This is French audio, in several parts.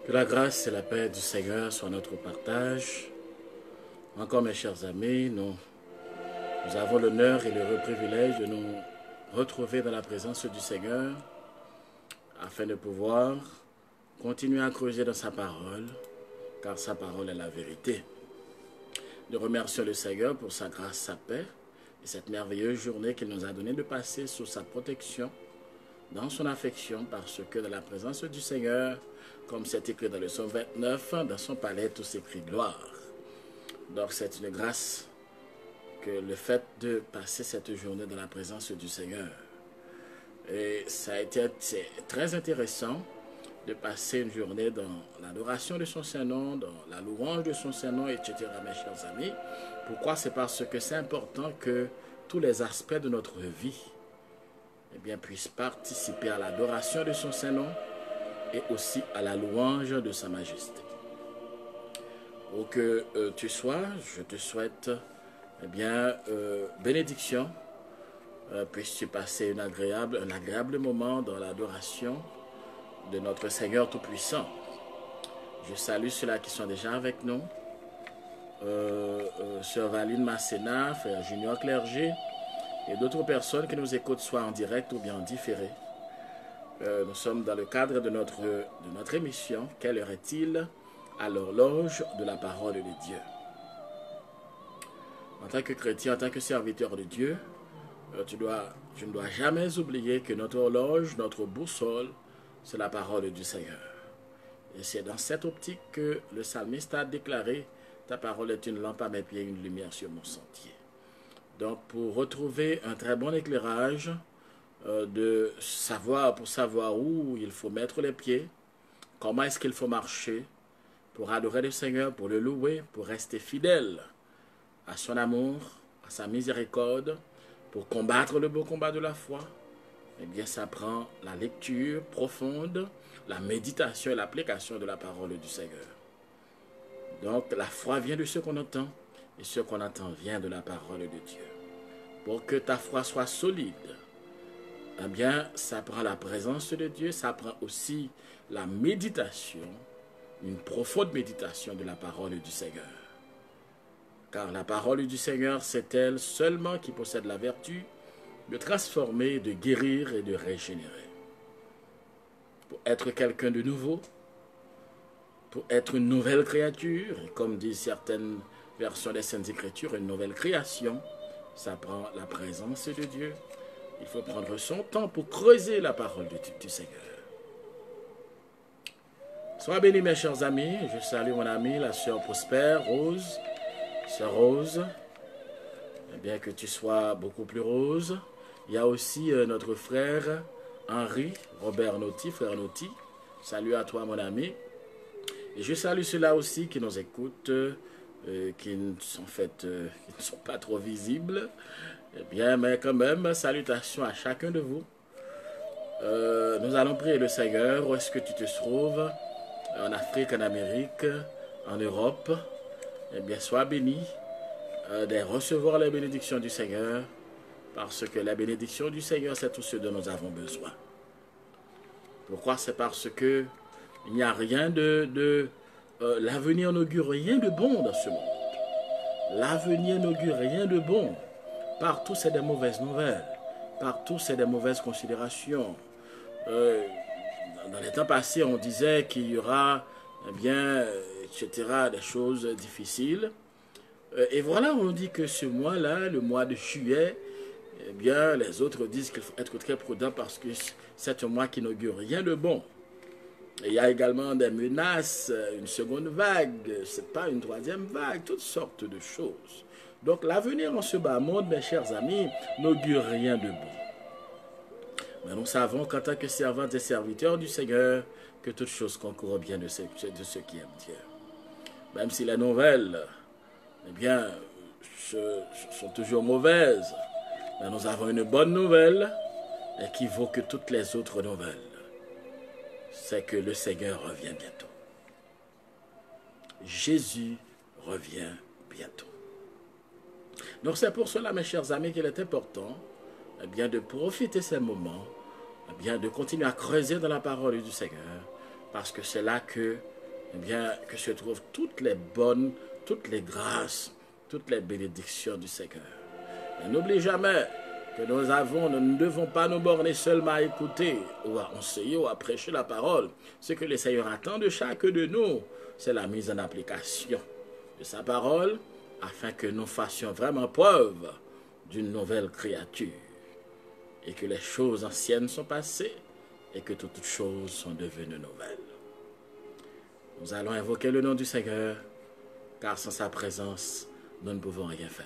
Que la grâce et la paix du Seigneur soient notre partage. Encore, mes chers amis, nous avons l'honneur et l'heureux privilège de nous retrouver dans la présence du Seigneur afin de pouvoir continuer à creuser dans sa parole, car sa parole est la vérité. Nous remercions le Seigneur pour sa grâce, sa paix et cette merveilleuse journée qu'il nous a donné de passer sous sa protection, dans son affection, parce que dans la présence du Seigneur, comme c'est écrit dans le psaume 29, dans son palais tout s'écrit gloire. Donc c'est une grâce que le fait de passer cette journée dans la présence du Seigneur. Et ça a été très intéressant de passer une journée dans l'adoration de son Saint-Nom, dans la louange de son Saint-Nom, etc., mes chers amis. Pourquoi? C'est parce que c'est important que tous les aspects de notre vie puissent participer à l'adoration de son Saint-Nom et aussi à la louange de sa majesté. Où que tu sois, je te souhaite bénédiction. Puisses-tu passer un agréable moment dans l'adoration de notre Seigneur Tout-Puissant. Je salue ceux-là qui sont déjà avec nous. Sœur Valine Masséna, Frère Junior Clergé et d'autres personnes qui nous écoutent soit en direct ou bien en différé. Nous sommes dans le cadre de notre émission « Quelle heure est-il ?» à l'horloge de la parole de Dieu. En tant que chrétien, en tant que serviteur de Dieu, tu ne dois jamais oublier que notre horloge, notre boussole, c'est la parole du Seigneur. Et c'est dans cette optique que le psalmiste a déclaré « Ta parole est une lampe à mes pieds, une lumière sur mon sentier ». Donc pour retrouver un très bon éclairage, pour savoir où il faut mettre les pieds, comment est-ce qu'il faut marcher pour adorer le Seigneur, pour le louer, pour rester fidèle à son amour, à sa miséricorde, pour combattre le beau combat de la foi, ça prend la lecture profonde, la méditation et l'application de la parole du Seigneur. Donc la foi vient de ce qu'on entend, et ce qu'on entend vient de la parole de Dieu. Pour que ta foi soit solide, ça prend la présence de Dieu, ça prend aussi la méditation, une profonde méditation de la parole du Seigneur. Car la parole du Seigneur, c'est elle seulement qui possède la vertu de transformer, de guérir et de régénérer. Pour être quelqu'un de nouveau, pour être une nouvelle créature, et comme disent certaines versions des Saintes Écritures, une nouvelle création, ça prend la présence de Dieu. Il faut prendre son temps pour creuser la parole du Seigneur. Sois bénis, mes chers amis. Je salue mon amie, la sœur Prospère, Rose. Sœur Rose, bien que tu sois beaucoup plus rose. Il y a aussi notre frère Henri, Robert Nauty, frère Nauty. Salut à toi, mon ami. Et je salue ceux-là aussi qui nous écoutent, qui ne sont pas trop visibles. Mais quand même, salutations à chacun de vous. Nous allons prier le Seigneur. Où est-ce que tu te trouves? En Afrique, en Amérique, en Europe. Sois béni de recevoir les bénédictions du Seigneur, parce que la bénédiction du Seigneur, c'est tout ce dont nous avons besoin. Pourquoi? C'est parce que il n'y a rien l'avenir n'augure rien de bon dans ce monde. L'avenir n'augure rien de bon. Partout, c'est des mauvaises nouvelles. Partout, c'est des mauvaises considérations. Dans les temps passés, on disait qu'il y aura, etc., des choses difficiles. Et voilà, on dit que ce mois-là, le mois de juillet, les autres disent qu'il faut être très prudent parce que c'est un mois qui n'augure rien de bon. Et il y a également des menaces, une seconde vague, c'est pas une troisième vague, toutes sortes de choses. Donc l'avenir en ce bas monde, mes chers amis, n'augure rien de bon. Mais nous savons qu'en tant que servantes et serviteurs du Seigneur, que toutes choses concourent au bien de ceux qui aiment Dieu. Même si les nouvelles, sont toujours mauvaises, mais nous avons une bonne nouvelle et qui vaut que toutes les autres nouvelles. C'est que le Seigneur revient bientôt. Jésus revient bientôt. Donc c'est pour cela, mes chers amis, qu'il est important de profiter de ces moments, de continuer à creuser dans la parole du Seigneur, parce que c'est là que eh bien, que se trouvent toutes les bonnes, toutes les grâces, toutes les bénédictions du Seigneur. Mais n'oublie jamais que nous ne devons pas nous borner seulement à écouter ou à enseigner ou à prêcher la parole. Ce que le Seigneur attend de chacun de nous, c'est la mise en application de sa parole afin que nous fassions vraiment preuve d'une nouvelle créature et que les choses anciennes sont passées et que toutes choses sont devenues nouvelles. Nous allons invoquer le nom du Seigneur, car sans sa présence, nous ne pouvons rien faire.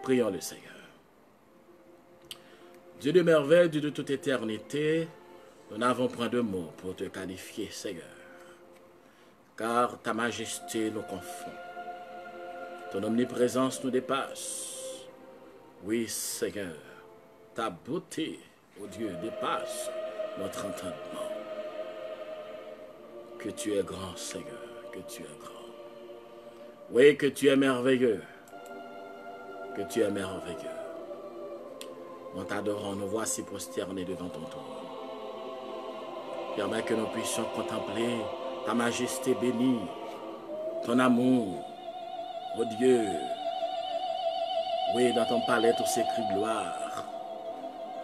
Prions le Seigneur. Dieu de merveille, Dieu de toute éternité, nous n'avons point de mots pour te qualifier, Seigneur, car ta majesté nous confond. Ton omniprésence nous dépasse. Oui, Seigneur, ta beauté, ô Dieu, dépasse notre entendement. Que tu es grand, Seigneur, que tu es grand. Oui, que tu es merveilleux, que tu es merveilleux. En t'adorant, nous voici prosternés devant ton trône. Permets que nous puissions contempler ta majesté bénie, ton amour, ô Dieu. Oui, dans ton palais, tout s'écrit gloire.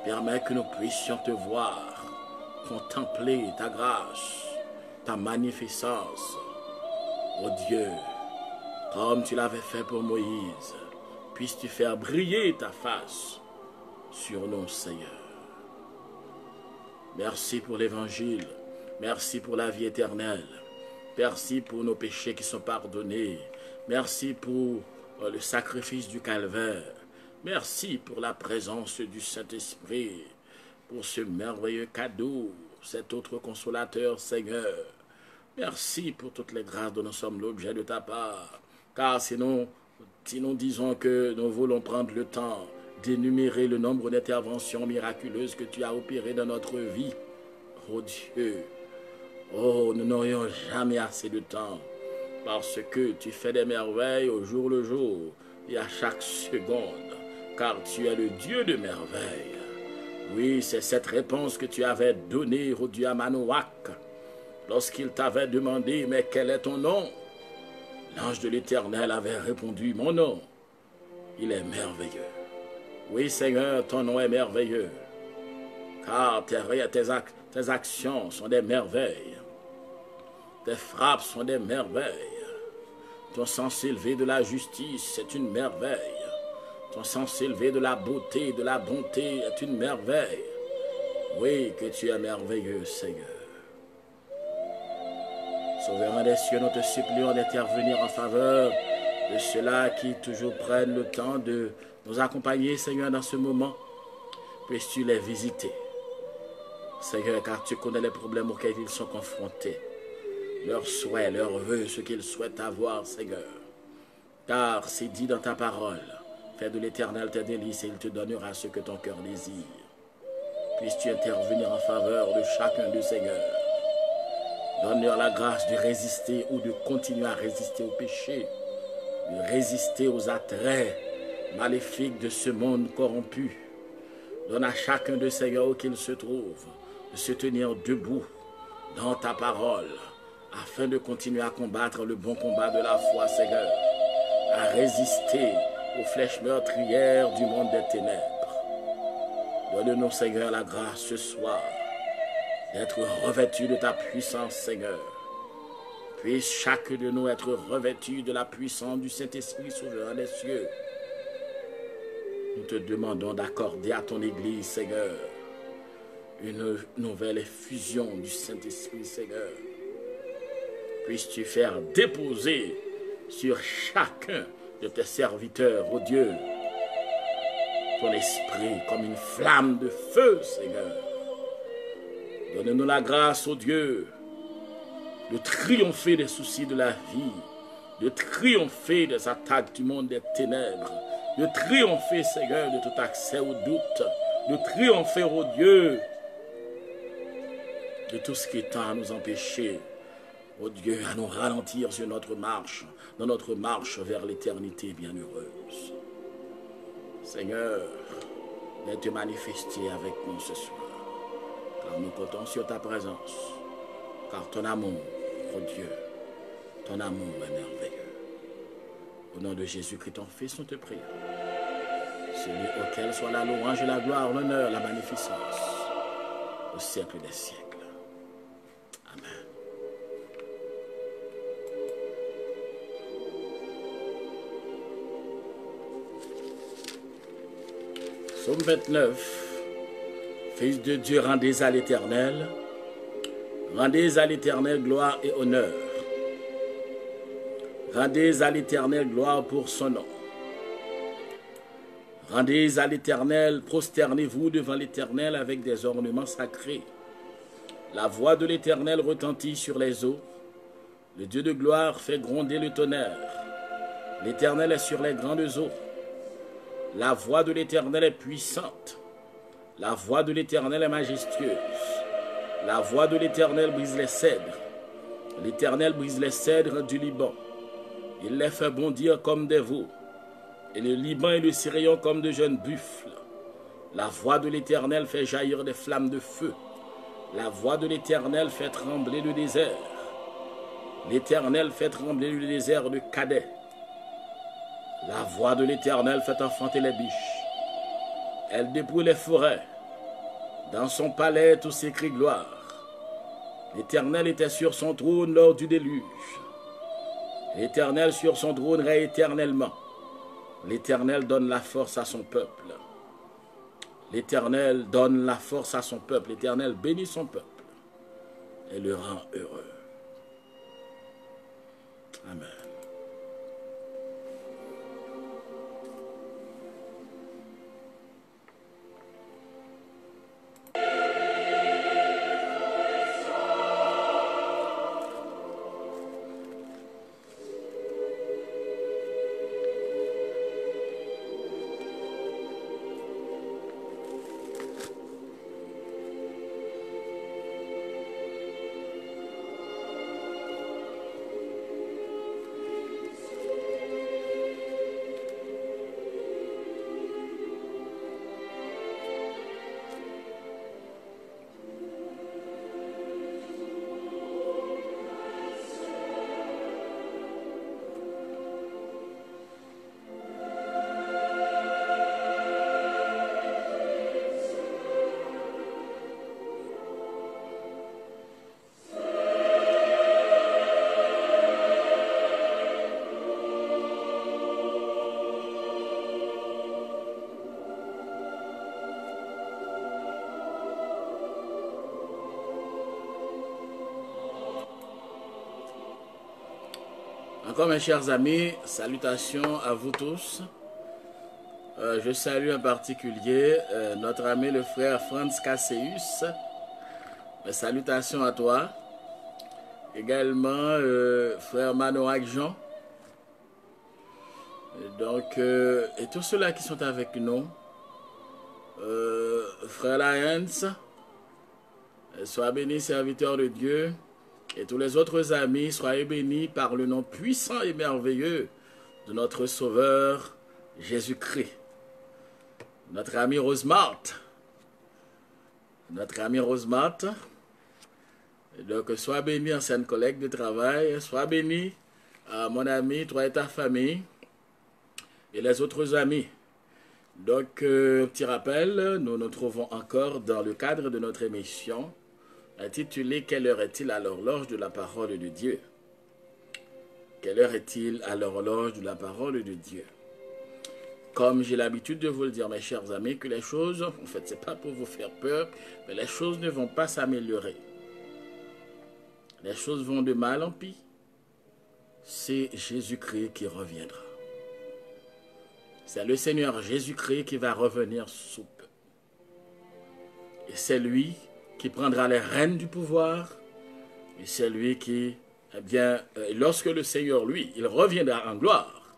Permets que nous puissions te voir, contempler ta grâce, ta magnificence, ô Dieu, comme tu l'avais fait pour Moïse. Puisses-tu faire briller ta face sur nous, Seigneur. Merci pour l'évangile. Merci pour la vie éternelle. Merci pour nos péchés qui sont pardonnés. Merci pour le sacrifice du calvaire. Merci pour la présence du Saint-Esprit, pour ce merveilleux cadeau, cet autre consolateur, Seigneur. Merci pour toutes les grâces dont nous sommes l'objet de ta part. Car sinon, si nous disons que nous voulons prendre le temps d'énumérer le nombre d'interventions miraculeuses que tu as opérées dans notre vie, oh Dieu, oh, nous n'aurions jamais assez de temps, parce que tu fais des merveilles au jour le jour et à chaque seconde, car tu es le Dieu de merveilles. Oui, c'est cette réponse que tu avais donnée au Dieu à Manoach, lorsqu'il t'avait demandé, mais quel est ton nom? L'ange de l'Éternel avait répondu, mon nom, il est merveilleux. Oui, Seigneur, ton nom est merveilleux, car tes actions sont des merveilles. Tes frappes sont des merveilles. Ton sens élevé de la justice est une merveille. Ton sens élevé de la beauté, de la bonté est une merveille. Oui, que tu es merveilleux, Seigneur. Souverain des cieux, nous te supplions d'intervenir en faveur de ceux-là qui toujours prennent le temps de nous accompagner, Seigneur, dans ce moment. Puisses-tu les visiter, Seigneur, car tu connais les problèmes auxquels ils sont confrontés, leurs souhaits, leurs vœux, ce qu'ils souhaitent avoir, Seigneur. Car c'est dit dans ta parole, fais de l'Éternel tes délices et il te donnera ce que ton cœur désire. Puisses-tu intervenir en faveur de chacun d'eux, Seigneur. Donne-leur la grâce de résister ou de continuer à résister au péché, de résister aux attraits maléfiques de ce monde corrompu. Donne à chacun de Seigneur où qu'il se trouve de se tenir debout dans ta parole afin de continuer à combattre le bon combat de la foi, Seigneur, à résister aux flèches meurtrières du monde des ténèbres. Donne-nous, Seigneur, la grâce ce soir d'être revêtus de ta puissance, Seigneur. Puisse chacun de nous être revêtu de la puissance du Saint-Esprit souverain des cieux. Nous te demandons d'accorder à ton Église, Seigneur, une nouvelle effusion du Saint-Esprit, Seigneur. Puisses-tu faire déposer sur chacun de tes serviteurs, ô Dieu, ton esprit comme une flamme de feu, Seigneur. Donne-nous la grâce, ô Dieu, de triompher des soucis de la vie, de triompher des attaques du monde des ténèbres, de triompher, Seigneur, de tout accès au doute, de triompher, ô Dieu, de tout ce qui tend à nous empêcher, ô Dieu, à nous ralentir sur notre marche, dans notre marche vers l'éternité bienheureuse. Seigneur, viens te manifester avec nous ce soir, car nous comptons sur ta présence, car ton amour Oh Dieu, ton amour est merveilleux. Au nom de Jésus-Christ, ton Fils, nous te prions. Celui auquel soit la louange, la gloire, l'honneur, la magnificence, au siècle des siècles. Amen. Psaume 29. Fils de Dieu, rendez à l'Éternel. Rendez à l'Éternel gloire et honneur. Rendez à l'Éternel gloire pour son nom. Rendez à l'Éternel, prosternez-vous devant l'Éternel avec des ornements sacrés. La voix de l'Éternel retentit sur les eaux. Le Dieu de gloire fait gronder le tonnerre. L'Éternel est sur les grandes eaux. La voix de l'Éternel est puissante. La voix de l'Éternel est majestueuse. La voix de l'Éternel brise les cèdres. L'Éternel brise les cèdres du Liban. Il les fait bondir comme des veaux. Et le Liban et le Sirion comme de jeunes buffles. La voix de l'Éternel fait jaillir des flammes de feu. La voix de l'Éternel fait trembler le désert. L'Éternel fait trembler le désert de Kadès. La voix de l'Éternel fait enfanter les biches. Elle dépouille les forêts. Dans son palais, tout s'écrie gloire. L'Éternel était sur son trône lors du déluge. L'Éternel sur son trône règne éternellement. L'Éternel donne la force à son peuple. L'Éternel donne la force à son peuple. L'Éternel bénit son peuple et le rend heureux. Amen. Encore mes chers amis, salutations à vous tous. Je salue en particulier notre ami le frère Franz Casseus. Salutations à toi. Également frère Manoak Jean. Et tous ceux-là qui sont avec nous. Frère Lyons, sois béni serviteur de Dieu. Et tous les autres amis, soyez bénis par le nom puissant et merveilleux de notre Sauveur Jésus-Christ. Notre ami Rosemart. Donc, sois béni, ancienne collègue de travail. Sois béni, mon ami, toi et ta famille. Et les autres amis. Donc, petit rappel, nous nous trouvons encore dans le cadre de notre émission intitulé « Quelle heure est-il à l'horloge de la parole de Dieu ?» Quelle heure est-il à l'horloge de la parole de Dieu? Comme j'ai l'habitude de vous le dire, mes chers amis, que les choses, en fait, ce n'est pas pour vous faire peur, mais les choses ne vont pas s'améliorer. Les choses vont de mal en pis. C'est Jésus-Christ qui reviendra. C'est le Seigneur Jésus-Christ qui va revenir sous peu. Et c'est lui qui prendra les rênes du pouvoir, et c'est lui qui, eh bien, lorsque le Seigneur, lui, il reviendra en gloire,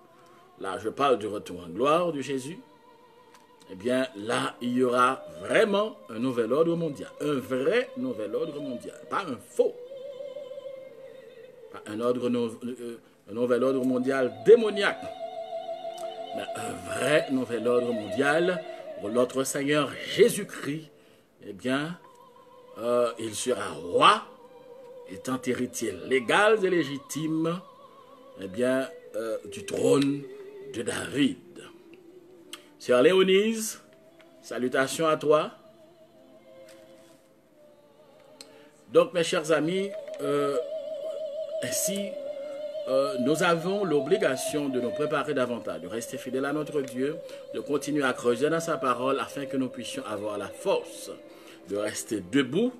là je parle du retour en gloire de Jésus, eh bien là il y aura vraiment un nouvel ordre mondial, un vrai nouvel ordre mondial, pas un faux, pas un nouvel ordre mondial démoniaque, mais un vrai nouvel ordre mondial où notre Seigneur Jésus-Christ, eh bien, il sera roi étant héritier légal et légitime, eh bien, du trône de David. Sœur Léonise, salutations à toi. Donc, mes chers amis, ainsi, nous avons l'obligation de nous préparer davantage, de rester fidèles à notre Dieu, de continuer à creuser dans sa parole afin que nous puissions avoir la force de rester debout,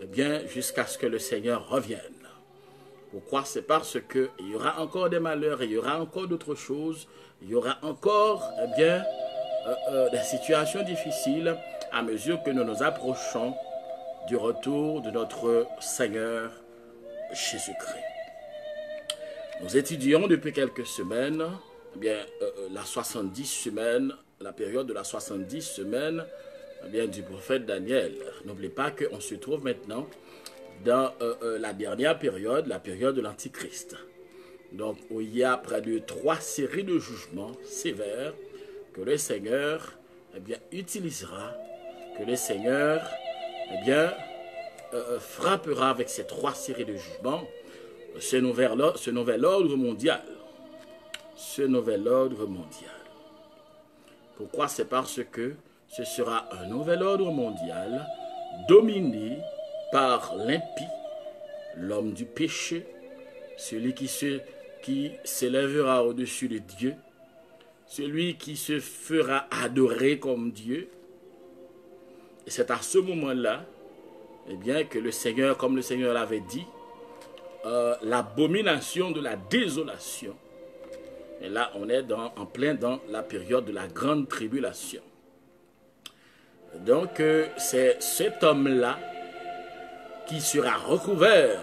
eh bien, jusqu'à ce que le Seigneur revienne. Pourquoi? C'est parce qu'il y aura encore des malheurs, il y aura encore d'autres choses, il y aura encore, eh bien, des situations difficiles à mesure que nous nous approchons du retour de notre Seigneur Jésus-Christ. Nous étudions depuis quelques semaines, eh bien, la 70 semaines, la période de la 70 semaines, eh bien, du prophète Daniel. N'oubliez pas qu'on se trouve maintenant dans la dernière période, la période de l'Antichrist. Donc, où il y a près de 3 séries de jugements sévères que le Seigneur, eh bien, utilisera, que le Seigneur, eh bien, frappera avec ces 3 séries de jugements ce nouvel ordre mondial. Ce nouvel ordre mondial. Pourquoi? C'est parce que ce sera un nouvel ordre mondial dominé par l'impie, l'homme du péché, celui qui s'élèvera au-dessus de Dieu, celui qui se fera adorer comme Dieu. Et c'est à ce moment-là, eh bien, que le Seigneur, comme le Seigneur l'avait dit, l'abomination de la désolation. Et là, on est en plein dans la période de la grande tribulation. Donc, c'est cet homme-là qui sera recouvert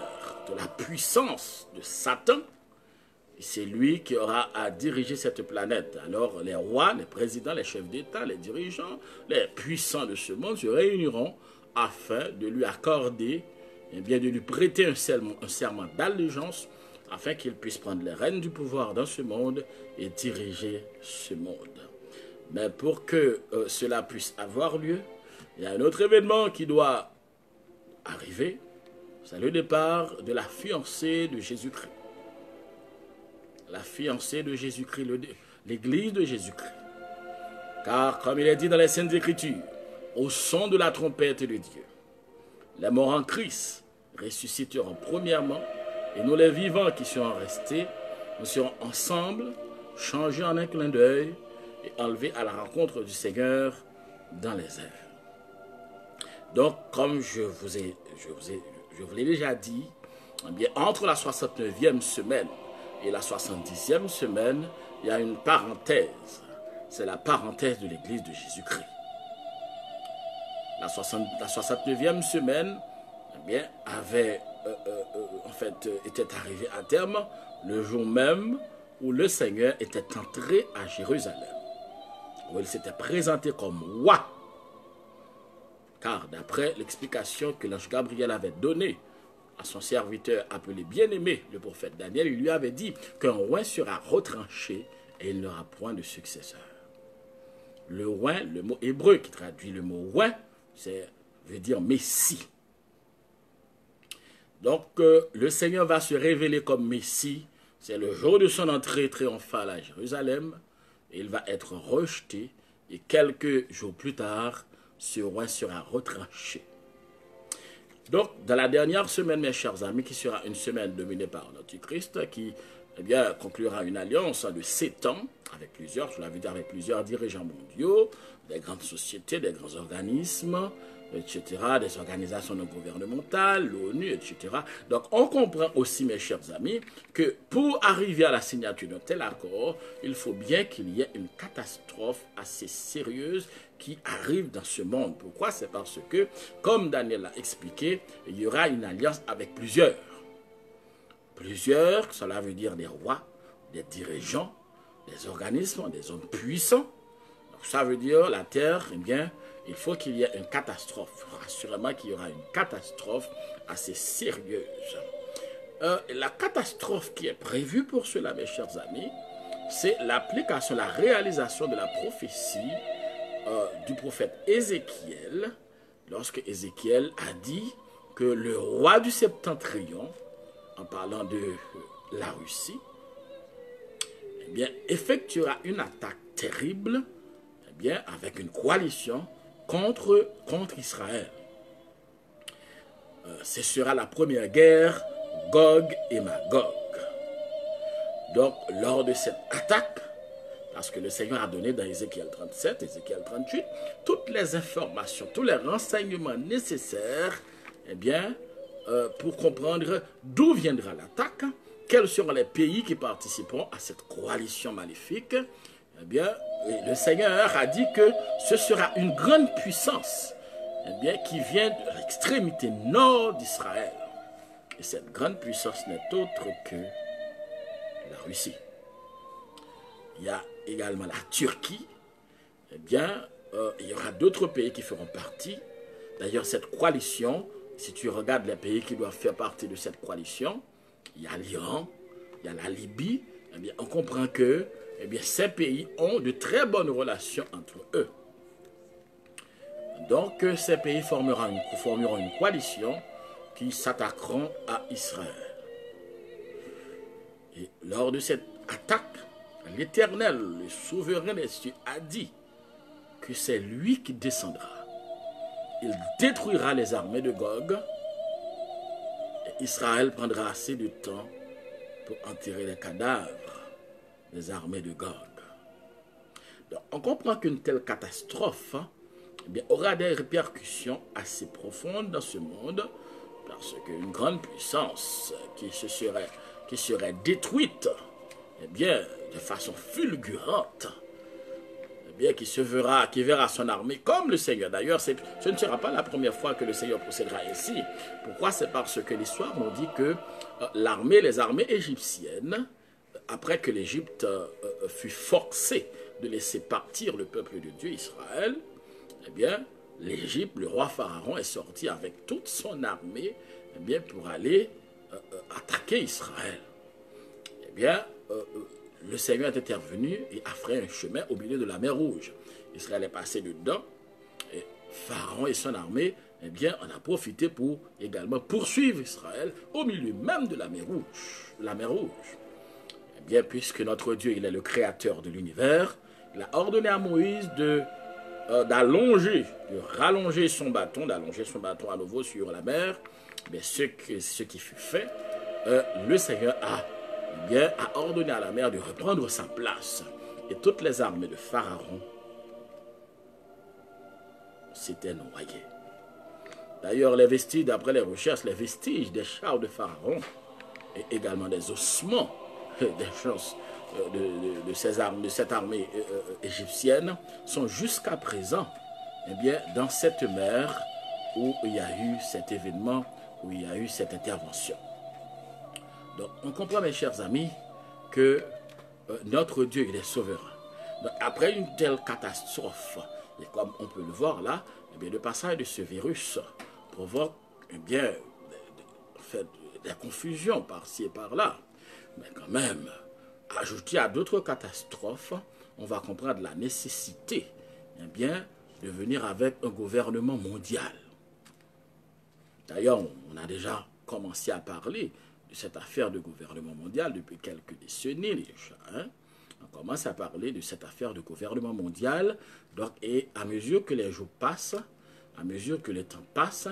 de la puissance de Satan. Et c'est lui qui aura à diriger cette planète. Alors, les rois, les présidents, les chefs d'État, les dirigeants, les puissants de ce monde se réuniront afin de lui accorder, eh bien, de lui prêter un serment d'allégeance afin qu'il puisse prendre les rênes du pouvoir dans ce monde et diriger ce monde. Mais pour que cela puisse avoir lieu, il y a un autre événement qui doit arriver. C'est le départ de la fiancée de Jésus-Christ. La fiancée de Jésus-Christ, l'église de Jésus-Christ. Car, comme il est dit dans les Saintes Écritures, au son de la trompette de Dieu, les morts en Christ ressusciteront premièrement, et nous les vivants qui serons restés, nous serons ensemble, changés en un clin d'œil et enlevés à la rencontre du Seigneur dans les airs. Donc, comme je vous l'ai déjà dit, eh bien, entre la 69e semaine et la 70e semaine, il y a une parenthèse. C'est la parenthèse de l'église de Jésus-Christ. La 69e semaine, eh bien, avait était arrivée à terme le jour même où le Seigneur était entré à Jérusalem, où il s'était présenté comme roi. Car d'après l'explication que l'ange Gabriel avait donnée à son serviteur appelé bien-aimé, le prophète Daniel, il lui avait dit qu'un roi sera retranché et il n'aura point de successeur. Le roi, le mot hébreu qui traduit le mot roi, veut dire Messie. Donc, le Seigneur va se révéler comme Messie. C'est le jour de son entrée triomphale à Jérusalem. Il va être rejeté et quelques jours plus tard, ce roi sera retranché. Donc, dans la dernière semaine, mes chers amis, qui sera une semaine dominée par l'Antichrist, qui eh bien, conclura une alliance de 7 ans avec plusieurs, je l'avais dit, avec plusieurs dirigeants mondiaux, des grandes sociétés, des grands organismes, etc., des organisations non gouvernementales, l'ONU, etc. Donc, on comprend aussi, mes chers amis, que pour arriver à la signature d'un tel accord, il faut bien qu'il y ait une catastrophe assez sérieuse qui arrive dans ce monde. Pourquoi? C'est parce que, comme Daniel l'a expliqué, il y aura une alliance avec plusieurs. Plusieurs, cela veut dire des rois, des dirigeants, des organismes, des hommes puissants. Donc, ça veut dire la terre, eh bien, il faut qu'il y ait une catastrophe. Assurément qu'il y aura une catastrophe assez sérieuse. La catastrophe qui est prévue pour cela, mes chers amis, c'est l'application, la réalisation de la prophétie du prophète Ézéchiel, lorsque Ézéchiel a dit que le roi du Septentrion, en parlant de la Russie, eh bien, effectuera une attaque terrible, eh bien, avec une coalition contre Israël. Ce sera la première guerre Gog et Magog. Donc, lors de cette attaque, parce que le Seigneur a donné dans Ézéchiel 37, Ézéchiel 38, toutes les informations, tous les renseignements nécessaires, eh bien, pour comprendre d'où viendra l'attaque, quels seront les pays qui participeront à cette coalition maléfique, eh bien, le Seigneur a dit que ce sera une grande puissance, eh bien, qui vient de l'extrémité nord d'Israël. Et cette grande puissance n'est autre que la Russie. Il y a également la Turquie. Eh bien, il y aura d'autres pays qui feront partie. D'ailleurs, cette coalition, si tu regardes les pays qui doivent faire partie de cette coalition, il y a l'Iran, il y a la Libye. Eh bien, on comprend que ces pays ont de très bonnes relations entre eux. Donc, ces pays formeront une coalition qui s'attaqueront à Israël. Et lors de cette attaque, l'Éternel, le souverain des cieux, a dit que c'est lui qui descendra. Il détruira les armées de Gog et Israël prendra assez de temps pour enterrer les cadavres des armées de Gog. Donc, on comprend qu'une telle catastrophe aura des répercussions assez profondes dans ce monde, parce qu'une grande puissance qui serait détruite, de façon fulgurante, qui verra son armée comme le Seigneur. D'ailleurs, ce ne sera pas la première fois que le Seigneur procédera ainsi. Pourquoi? C'est parce que l'histoire nous dit que les armées égyptiennes, après que l'Égypte fut forcée de laisser partir le peuple de Dieu, Israël, l'Égypte, le roi Pharaon est sorti avec toute son armée pour aller attaquer Israël. Le Seigneur est intervenu et a fait un chemin au milieu de la mer Rouge. Israël est passé dedans et Pharaon et son armée en a profité pour également poursuivre Israël au milieu même de la mer Rouge. Puisque notre Dieu, il est le créateur de l'univers, il a ordonné à Moïse de rallonger son bâton à nouveau sur la mer. Ce qui fut fait, le Seigneur a ordonné à la mer de reprendre sa place. Et toutes les armées de Pharaon s'étaient noyées. D'ailleurs, d'après les recherches, les vestiges des chars de Pharaon et également des ossements de cette armée égyptienne sont jusqu'à présent dans cette mer où il y a eu cet événement, où il y a eu cette intervention. Donc, on comprend, mes chers amis, que notre Dieu, il est souverain. Donc, après une telle catastrophe, et comme on peut le voir là, le passage de ce virus provoque des confusions par-ci et par-là. Mais quand même, ajouté à d'autres catastrophes, on va comprendre la nécessité de venir avec un gouvernement mondial. D'ailleurs, on a déjà commencé à parler de cette affaire de gouvernement mondial depuis quelques décennies déjà. On commence à parler de cette affaire de gouvernement mondial. Donc, et à mesure que les jours passent, à mesure que le temps passe,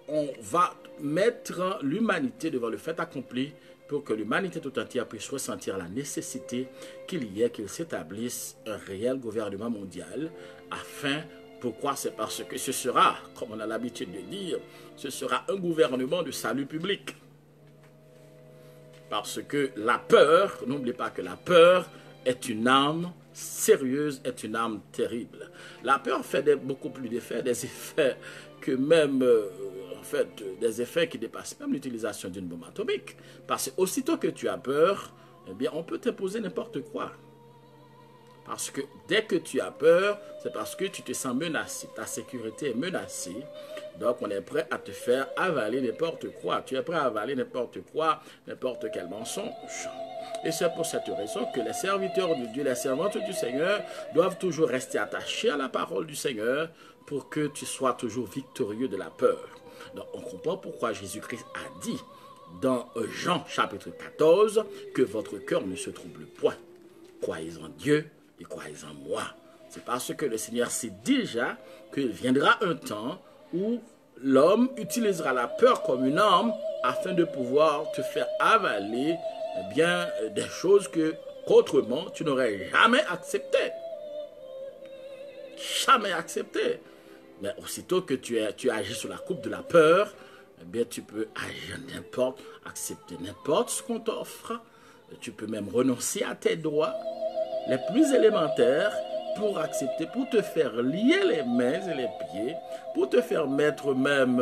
on va mettre l'humanité devant le fait accompli pour que l'humanité tout entière puisse ressentir la nécessité qu'il s'établisse un réel gouvernement mondial afin. Pourquoi? C'est parce que ce sera, comme on a l'habitude de dire, ce sera un gouvernement de salut public. Parce que la peur, n'oubliez pas que la peur est une arme sérieuse, est une arme terrible. La peur fait beaucoup plus d'effets, des effets que même, des effets qui dépassent même l'utilisation d'une bombe atomique. Parce que aussitôt que tu as peur, on peut t'imposer n'importe quoi. Parce que dès que tu as peur, c'est parce que tu te sens menacé. Ta sécurité est menacée. Donc, on est prêt à te faire avaler n'importe quoi. Tu es prêt à avaler n'importe quoi, n'importe quel mensonge. Et c'est pour cette raison que les serviteurs de Dieu, les servantes du Seigneur doivent toujours rester attachés à la parole du Seigneur pour que tu sois toujours victorieux de la peur. Donc, on comprend pourquoi Jésus-Christ a dit dans Jean chapitre 14 que votre cœur ne se trouble point. Croyez en Dieu et croyez en moi. C'est parce que le Seigneur sait déjà qu'il viendra un temps où l'homme utilisera la peur comme une arme afin de pouvoir te faire avaler des choses qu'autrement tu n'aurais jamais acceptées. Jamais acceptées. Mais aussitôt que tu agis sur la coupe de la peur, tu peux agir n'importe, accepter n'importe ce qu'on t'offre. Tu peux même renoncer à tes droits les plus élémentaires pour accepter, pour te faire lier les mains et les pieds, pour te faire mettre même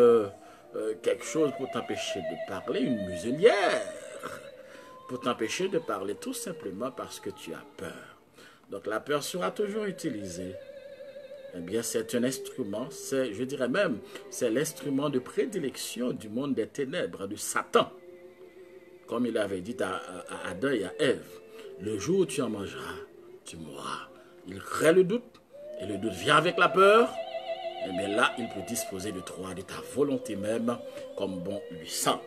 quelque chose pour t'empêcher de parler, une muselière, pour t'empêcher de parler tout simplement parce que tu as peur. Donc la peur sera toujours utilisée. C'est un instrument, je dirais même, c'est l'instrument de prédilection du monde des ténèbres, de Satan. Comme il avait dit à Adam et à Ève, le jour où tu en mangeras, tu mourras. Il crée le doute, et le doute vient avec la peur. Là, il peut disposer de toi, de ta volonté même, comme bon lui semble.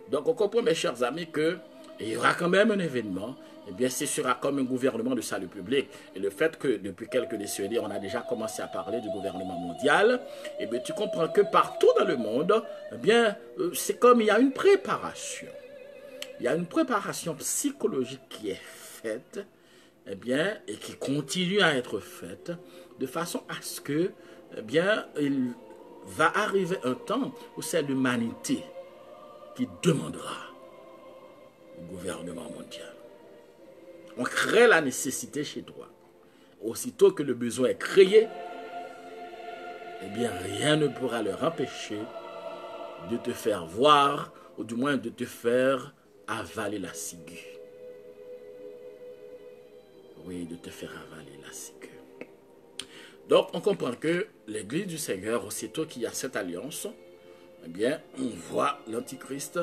Donc, on comprend, mes chers amis, qu'il y aura quand même un événement. Ce sera comme un gouvernement de salut public. Et le fait que depuis quelques décennies, on a déjà commencé à parler du gouvernement mondial, tu comprends que partout dans le monde, c'est comme il y a une préparation. Il y a une préparation psychologique qui est faite, et qui continue à être faite, de façon à ce que, il va arriver un temps où c'est l'humanité qui demandera au gouvernement mondial. On crée la nécessité chez toi. Aussitôt que le besoin est créé, rien ne pourra leur empêcher de te faire voir, ou du moins de te faire avaler la ciguë. Oui, de te faire avaler la ciguë. Donc, on comprend que l'Église du Seigneur, aussitôt qu'il y a cette alliance, on voit l'Antichrist,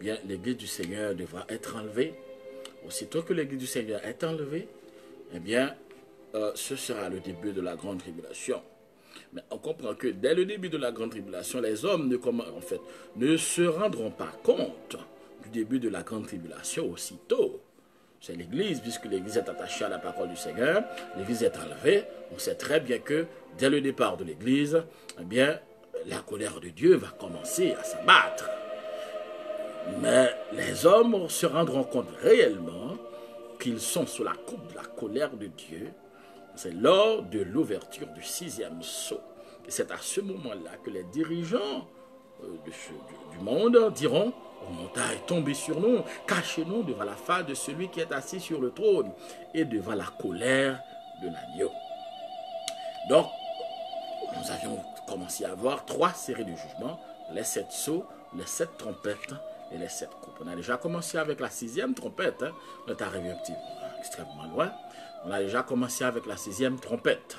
l'Église du Seigneur devra être enlevée. Aussitôt que l'Église du Seigneur est enlevée, ce sera le début de la grande tribulation. Mais on comprend que dès le début de la grande tribulation, les hommes ne se rendront pas compte du début de la grande tribulation aussitôt. C'est l'Église, puisque l'Église est attachée à la parole du Seigneur, l'Église est enlevée. On sait très bien que dès le départ de l'Église, la colère de Dieu va commencer à s'abattre. Mais les hommes se rendront compte réellement qu'ils sont sous la coupe de la colère de Dieu. C'est lors de l'ouverture du 6e sceau. Et c'est à ce moment-là que les dirigeants du monde diront: « Montagne, tombez sur nous, cachez-nous devant la face de celui qui est assis sur le trône et devant la colère de l'agneau. » Donc, nous avions commencé à voir 3 séries de jugements, les 7 sceaux, les 7 trompettes et les 7 coupes. On a déjà commencé avec la 6e trompette, on est arrivé extrêmement loin. On a déjà commencé avec la 6e trompette.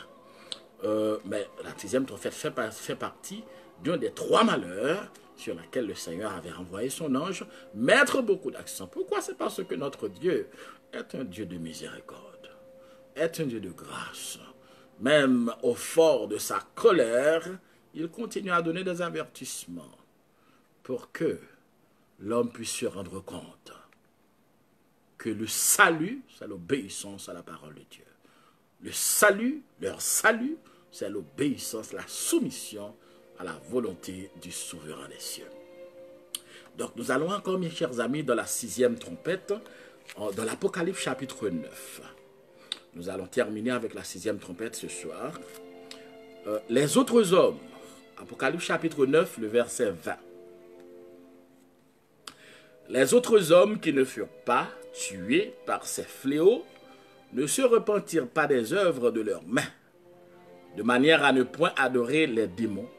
Mais la 6e trompette fait partie d'un des 3 malheurs sur lesquels le Seigneur avait envoyé son ange mettre beaucoup d'accent. Pourquoi? C'est parce que notre Dieu est un Dieu de miséricorde, est un Dieu de grâce. Même au fort de sa colère, il continue à donner des avertissements pour que l'homme puisse se rendre compte que le salut, c'est l'obéissance à la parole de Dieu. Le salut, leur salut, c'est l'obéissance, la soumission à la volonté du souverain des cieux. Donc nous allons encore, mes chers amis, dans la 6e trompette, dans l'Apocalypse chapitre 9. Nous allons terminer avec la 6e trompette ce soir. Les autres hommes, Apocalypse chapitre 9, le verset 20. Les autres hommes qui ne furent pas tués par ces fléaux ne se repentirent pas des œuvres de leurs mains, de manière à ne point adorer les démons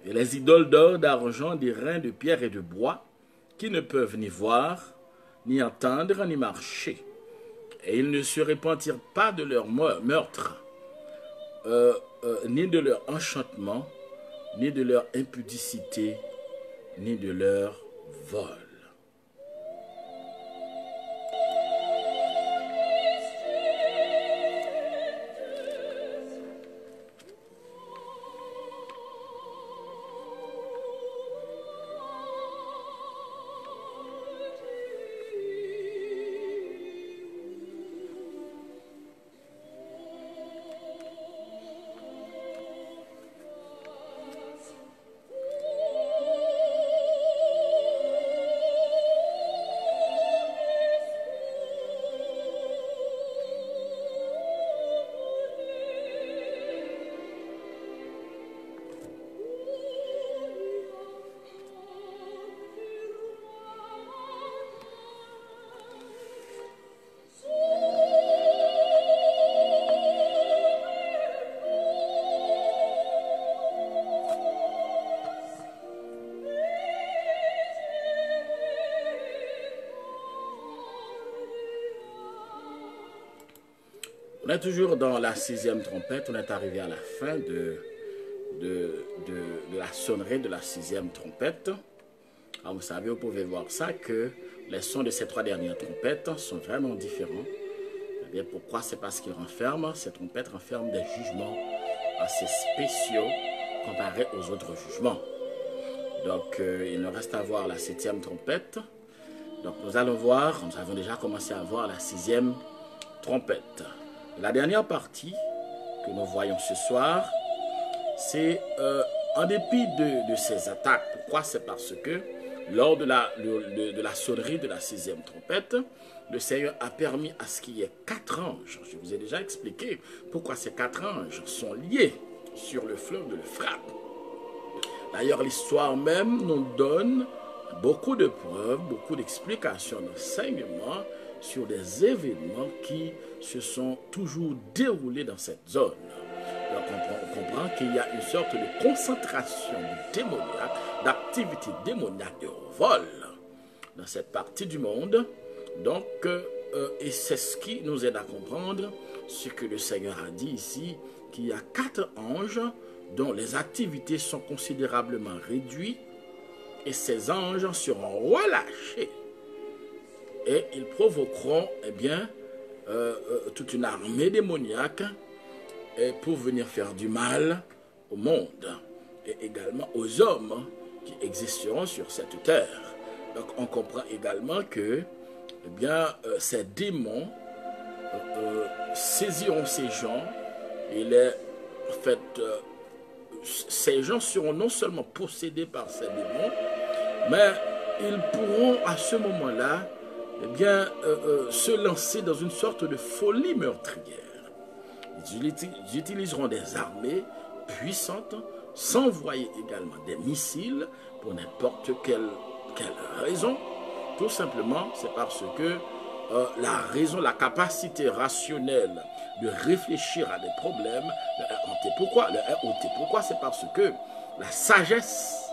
et les idoles d'or, d'argent, d'airain, de pierre et de bois, qui ne peuvent ni voir, ni entendre, ni marcher. Et ils ne se repentirent pas de leur meurtre, ni de leur enchantement, ni de leur impudicité, ni de leur vol. On est toujours dans la 6e trompette. On est arrivé à la fin de la sonnerie de la 6e trompette. Alors vous savez, vous pouvez voir ça, que les sons de ces 3 dernières trompettes sont vraiment différents. Eh bien, pourquoi? C'est parce qu'ils renferment, ces trompettes renferment des jugements assez spéciaux comparés aux autres jugements. Donc, il nous reste à voir la 7e trompette. Donc, nous allons voir, nous avons déjà commencé à voir la 6e trompette. La dernière partie que nous voyons ce soir, c'est en dépit de ces attaques. Pourquoi? C'est parce que lors de la sonnerie de la 6e trompette, le Seigneur a permis à ce qu'il y ait 4 anges. Je vous ai déjà expliqué pourquoi ces 4 anges sont liés sur le fleuve de l'Euphrate. D'ailleurs, l'histoire même nous donne beaucoup de preuves, beaucoup d'explications, d'enseignements sur des événements qui se sont toujours déroulés dans cette zone. Donc on comprend qu'il y a une sorte de concentration démoniaque, d'activité démoniaque de vol dans cette partie du monde. Donc, et c'est ce qui nous aide à comprendre ce que le Seigneur a dit ici, qu'il y a 4 anges dont les activités sont considérablement réduites, et ces anges seront relâchés et ils provoqueront toute une armée démoniaque pour venir faire du mal au monde et également aux hommes qui existeront sur cette terre. Donc on comprend également que ces démons saisiront ces gens et ces gens seront non seulement possédés par ces démons, mais ils pourront à ce moment-là se lancer dans une sorte de folie meurtrière. Ils utiliseront des armées puissantes, s'envoyer également des missiles pour n'importe quelle raison. Tout simplement, c'est parce que la capacité rationnelle de réfléchir à des problèmes est hantée. Pourquoi? Pourquoi? C'est parce que la sagesse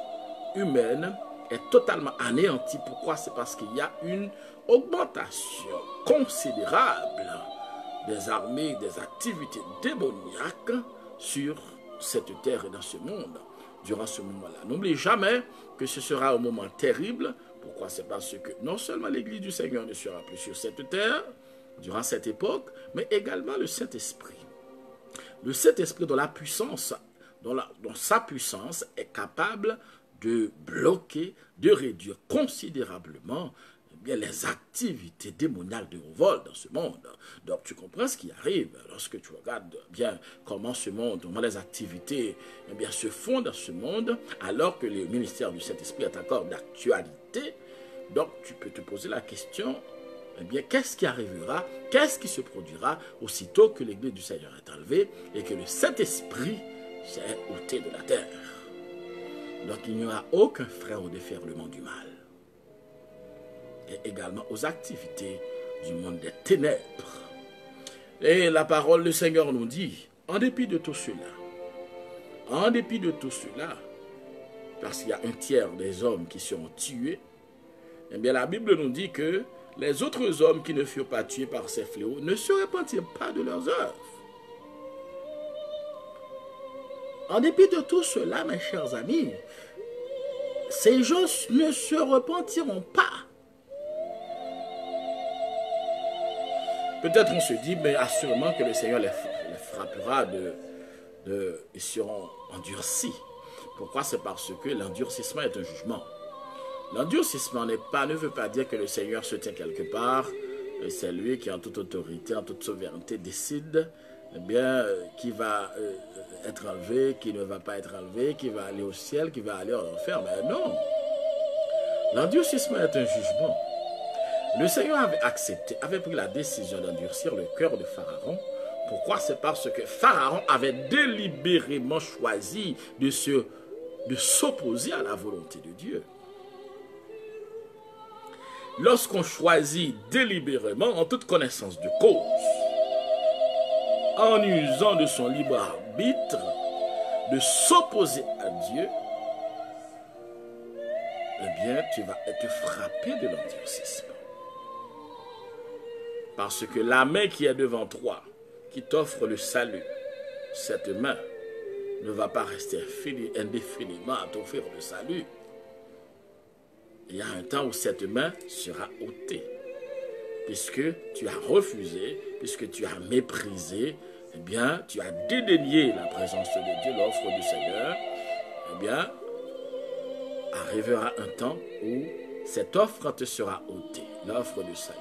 humaine est totalement anéantie. Pourquoi? C'est parce qu'il y a une augmentation considérable des armées, des activités démoniaques sur cette terre et dans ce monde, durant ce moment-là. N'oubliez jamais que ce sera un moment terrible. Pourquoi? C'est parce que non seulement l'Église du Seigneur ne sera plus sur cette terre, durant cette époque, mais également le Saint-Esprit. Le Saint-Esprit dont sa puissance est capable de bloquer, de réduire considérablement les activités démoniales de vol dans ce monde. Donc tu comprends ce qui arrive lorsque tu regardes bien comment ce monde, comment les activités se font dans ce monde, alors que le ministère du Saint-Esprit est encore d'actualité. Donc tu peux te poser la question, qu'est-ce qui arrivera, qu'est-ce qui se produira aussitôt que l'Église du Seigneur est enlevée et que le Saint-Esprit s'est ôté de la terre. Donc il n'y aura aucun frein au déferlement du mal. Et également aux activités du monde des ténèbres. Et la parole du Seigneur nous dit, en dépit de tout cela, parce qu'il y a un tiers des hommes qui seront tués, la Bible nous dit que les autres hommes qui ne furent pas tués par ces fléaux ne se repentirent pas de leurs œuvres. En dépit de tout cela, mes chers amis, ces gens ne se repentiront pas. Peut-être on se dit, mais assurément que le Seigneur les frappera ils seront endurcis. Pourquoi? C'est parce que l'endurcissement est un jugement. L'endurcissement ne veut pas dire que le Seigneur se tient quelque part, et c'est lui qui en toute autorité, en toute souveraineté décide qui va être enlevé, qui ne va pas être enlevé, qui va aller au ciel, qui va aller en enfer. Mais non. L'endurcissement est un jugement. Le Seigneur avait pris la décision d'endurcir le cœur de Pharaon. Pourquoi? C'est parce que Pharaon avait délibérément choisi de s'opposer à la volonté de Dieu. Lorsqu'on choisit délibérément, en toute connaissance de cause, en usant de son libre arbitre, de s'opposer à Dieu, tu vas être frappé de l'endurcissement. Parce que la main qui est devant toi qui t'offre le salut, cette main ne va pas rester indéfiniment à t'offrir le salut. Il y a un temps où cette main sera ôtée. Puisque tu as refusé, puisque tu as méprisé, eh bien, tu as dédaigné la présence de Dieu, l'offre du Seigneur, eh bien, arrivera un temps où cette offre te sera ôtée, l'offre du salut.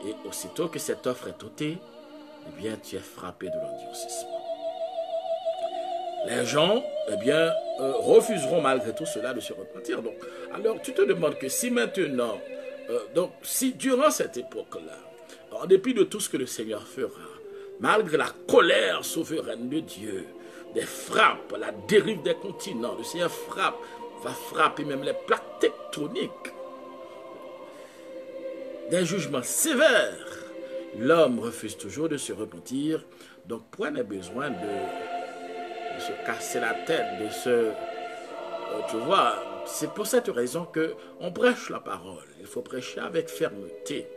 Et aussitôt que cette offre est ôtée, eh bien, tu es frappé de l'endurcissement. Les gens, eh bien, refuseront malgré tout cela de se repentir. Donc, alors, tu te demandes que si maintenant, si durant cette époque-là, en dépit de tout ce que le Seigneur fera, malgré la colère souveraine de Dieu, des frappes, la dérive des continents, le Seigneur va frapper même les plaques tectoniques, des jugements sévères, l'homme refuse toujours de se repentir. Donc, point n'est besoin de se casser la tête, tu vois, c'est pour cette raison qu'on prêche la parole. Il faut prêcher avec fermeté.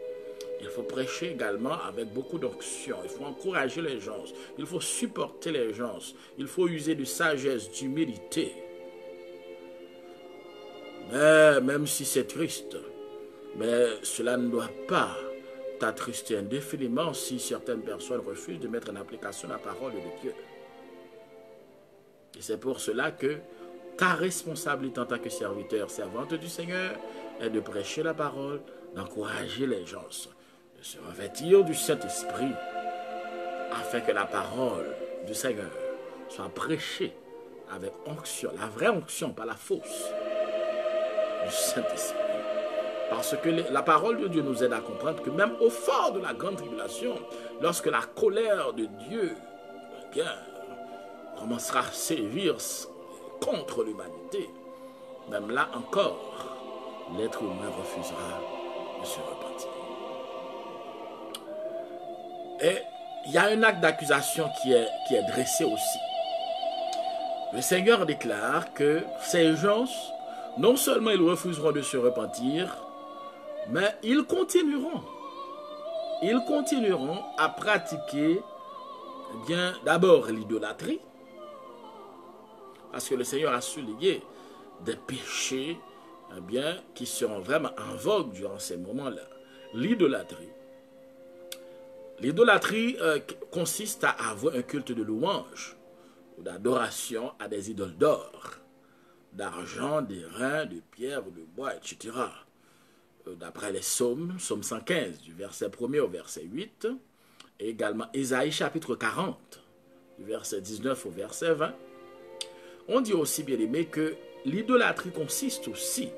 Il faut prêcher également avec beaucoup d'onction. Il faut encourager les gens. Il faut supporter les gens. Il faut user de sagesse, d'humilité. Mais même si c'est triste, mais cela ne doit pas t'attrister indéfiniment si certaines personnes refusent de mettre en application la parole de Dieu. Et c'est pour cela que ta responsabilité en tant que serviteur, servante du Seigneur, est de prêcher la parole, d'encourager les gens, de se revêtir du Saint-Esprit, afin que la parole du Seigneur soit prêchée avec onction, la vraie onction, pas la fausse, du Saint-Esprit. Parce que la parole de Dieu nous aide à comprendre que même au fort de la grande tribulation, lorsque la colère de Dieu, eh bien, commencera à sévir contre l'humanité, même là encore, l'être humain refusera de se repentir. Et il y a un acte d'accusation qui est dressé aussi. Le Seigneur déclare que ces gens, non seulement ils refuseront de se repentir, mais ils continueront à pratiquer, eh bien, d'abord l'idolâtrie, parce que le Seigneur a souligné des péchés, eh bien, qui seront vraiment en vogue durant ces moments-là. L'idolâtrie. L'idolâtrie consiste à avoir un culte de louange ou d'adoration à des idoles d'or, d'argent, d'airain, de pierre ou de bois, etc. D'après les psaumes, psaume 115, du verset 1er au verset 8, et également Ésaïe chapitre 40, du verset 19 au verset 20, on dit aussi, bien aimé, que l'idolâtrie consiste aussi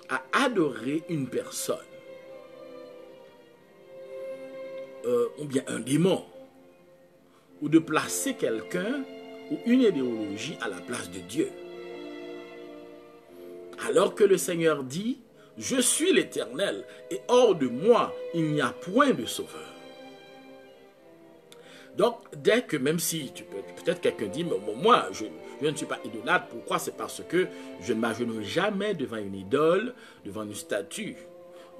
à adorer une personne, ou bien un démon, ou de placer quelqu'un ou une idéologie à la place de Dieu. Alors que le Seigneur dit, « Je suis l'Éternel, et hors de moi, il n'y a point de sauveur. » Donc, dès que, même si peut-être quelqu'un dit, mais moi, je ne suis pas idolâtre, pourquoi? C'est parce que je ne m'agenouille jamais devant une idole, devant une statue.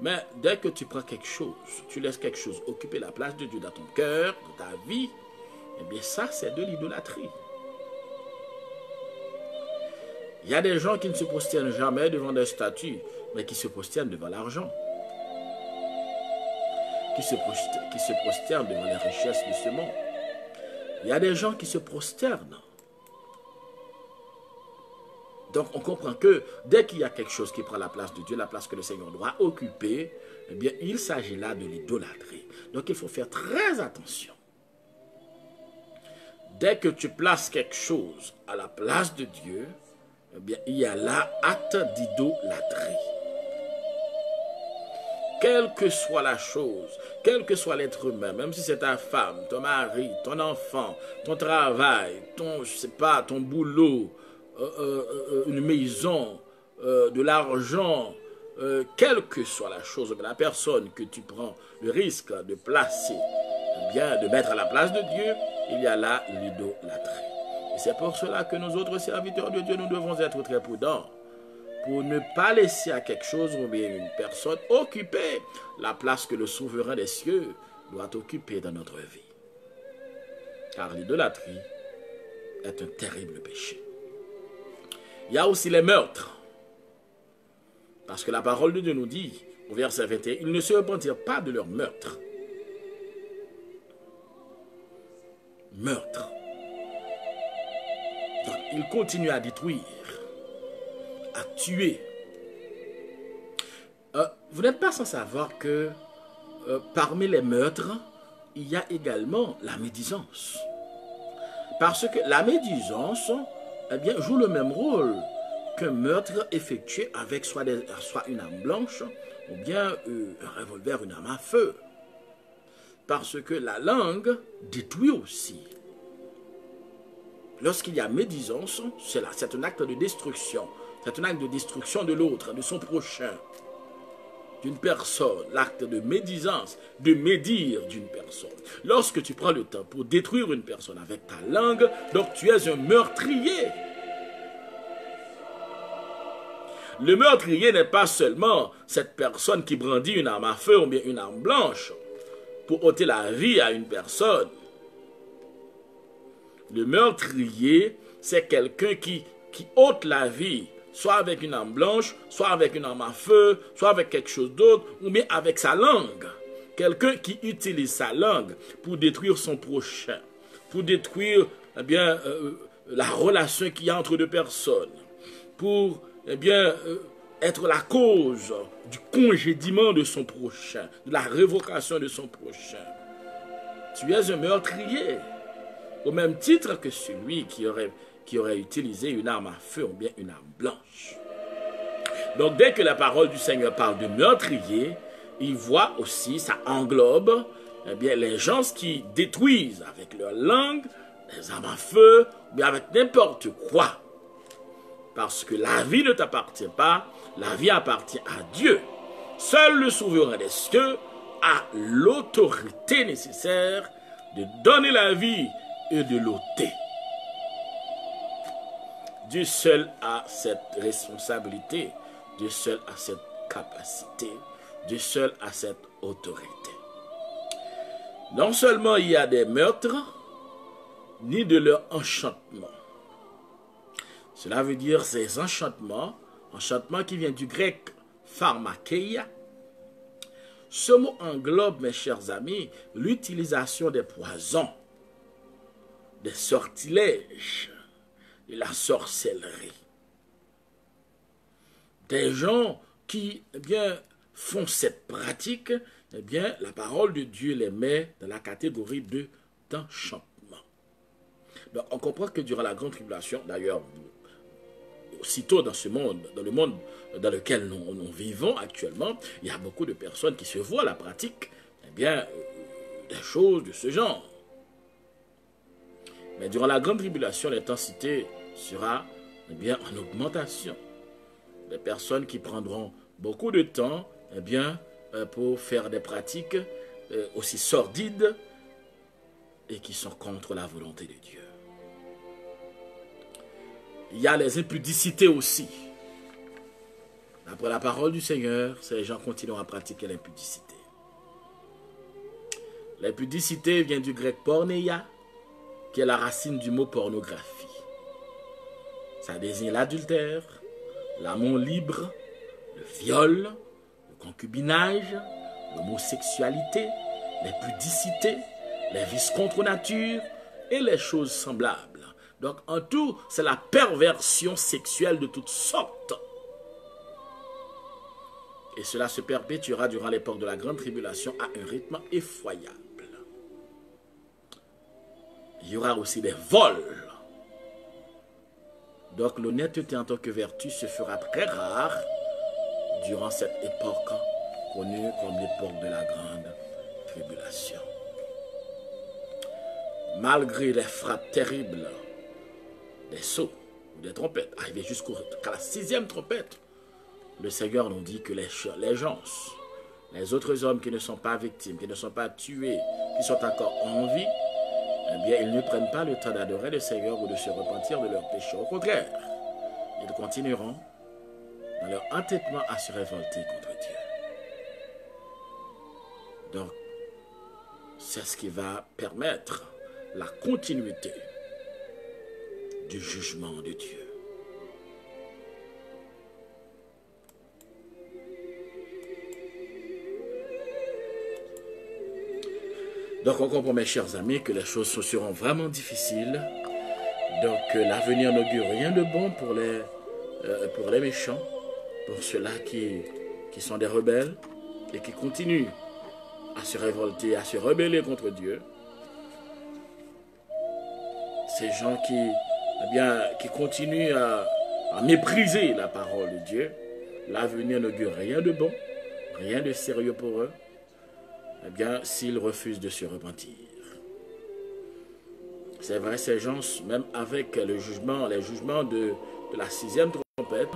Mais dès que tu prends quelque chose, tu laisses quelque chose occuper la place de Dieu dans ton cœur, dans ta vie, eh bien ça, c'est de l'idolâtrie. Il y a des gens qui ne se prosternent jamais devant des statues, mais qui se prosternent devant l'argent. Qui se prosternent devant les richesses de ce monde. Il y a des gens qui se prosternent. Donc on comprend que dès qu'il y a quelque chose qui prend la place de Dieu, la place que le Seigneur doit occuper, eh bien il s'agit là de l'idolâtrie. Donc il faut faire très attention. Dès que tu places quelque chose à la place de Dieu, eh bien il y a là acte d'idolâtrie. Quelle que soit la chose, quel que soit l'être humain, même si c'est ta femme, ton mari, ton enfant, ton travail, ton boulot, une maison, de l'argent, quelle que soit la chose, la personne que tu prends le risque de placer, eh bien, de mettre à la place de Dieu, il y a là l'idolâtrie. Et c'est pour cela que nous autres serviteurs de Dieu, nous devons être très prudents pour ne pas laisser à quelque chose ou bien une personne occuper la place que le souverain des cieux doit occuper dans notre vie. car l'idolâtrie est un terrible péché. Il y a aussi les meurtres. Parce que la parole de Dieu nous dit, au verset 21, ils ne se repentirent pas de leur meurtre. Meurtre. Donc, ils continuent à détruire, à tuer. Vous n'êtes pas sans savoir que parmi les meurtres, il y a également la médisance. Parce que la médisance, eh bien, joue le même rôle qu'un meurtre effectué avec soit une arme blanche ou bien un revolver, une arme à feu. Parce que la langue détruit aussi. Lorsqu'il y a médisance, c'est un acte de destruction. C'est un acte de destruction de l'autre, de son prochain, d'une personne. L'acte de médisance, de médire d'une personne. Lorsque tu prends le temps pour détruire une personne avec ta langue, donc tu es un meurtrier. Le meurtrier n'est pas seulement cette personne qui brandit une arme à feu ou bien une arme blanche pour ôter la vie à une personne. Le meurtrier, c'est quelqu'un qui ôte la vie, soit avec une arme blanche, soit avec une arme à feu, soit avec quelque chose d'autre, ou bien avec sa langue. Quelqu'un qui utilise sa langue pour détruire son prochain, pour détruire eh bien, la relation qu'il y a entre deux personnes, pour eh bien, être la cause du congédiement de son prochain, de la révocation de son prochain. Tu es un meurtrier, au même titre que celui qui aurait utilisé une arme à feu ou bien une arme blanche. Donc dès que la parole du Seigneur parle de meurtrier, il voit aussi, ça englobe eh bien, les gens qui détruisent avec leur langue, les armes à feu, ou bien avec n'importe quoi. Parce que la vie ne t'appartient pas, la vie appartient à Dieu. Seul le souverain des cieux a l'autorité nécessaire de donner la vie et de l'ôter. Dieu seul a cette responsabilité, Dieu seul a cette capacité, Dieu seul a cette autorité. Non seulement il y a des meurtres, ni de leur enchantement. Cela veut dire ces enchantement qui vient du grec pharmakeia. Ce mot englobe, mes chers amis, l'utilisation des poisons, des sortilèges, de la sorcellerie. Des gens qui eh bien, font cette pratique, eh bien, la parole de Dieu les met dans la catégorie d'enchantement. Donc on comprend que durant la grande tribulation, d'ailleurs, aussitôt dans ce monde, dans le monde dans lequel nous vivons actuellement, il y a beaucoup de personnes qui se voient à la pratique, eh bien, des choses de ce genre. Mais durant la grande tribulation, l'intensité sera eh bien, en augmentation. Les personnes qui prendront beaucoup de temps eh bien, pour faire des pratiques aussi sordides et qui sont contre la volonté de Dieu. Il y a les impudicités aussi. Après la parole du Seigneur, ces gens continuent à pratiquer l'impudicité. L'impudicité vient du grec porneia, qui est la racine du mot pornographie. Ça désigne l'adultère, l'amour libre, le viol, le concubinage, l'homosexualité, l'impudicité, les vices contre nature et les choses semblables. Donc en tout, c'est la perversion sexuelle de toutes sortes. Et cela se perpétuera durant l'époque de la grande tribulation à un rythme effroyable. Il y aura aussi des vols. Donc l'honnêteté en tant que vertu se fera très rare durant cette époque connue comme l'époque de la grande tribulation. Malgré les frappes terribles des sceaux ou des trompettes, arrivé jusqu'à la 6e trompette, le Seigneur nous dit que les gens, les autres hommes qui ne sont pas victimes, qui ne sont pas tués, qui sont encore en vie, eh bien, ils ne prennent pas le temps d'adorer le Seigneur ou de se repentir de leurs péchés. Au contraire, ils continueront dans leur entêtement à se révolter contre Dieu. Donc, c'est ce qui va permettre la continuité du jugement de Dieu. Donc on comprend, mes chers amis, que les choses seront vraiment difficiles. Donc l'avenir n'augure rien de bon pour les méchants, pour ceux-là qui sont des rebelles et qui continuent à se révolter, à se rebeller contre Dieu. Ces gens qui continuent à mépriser la parole de Dieu, l'avenir n'augure rien de bon, rien de sérieux pour eux, eh bien, s'ils refusent de se repentir. C'est vrai, ces gens, même avec les jugements de la 6e trompette,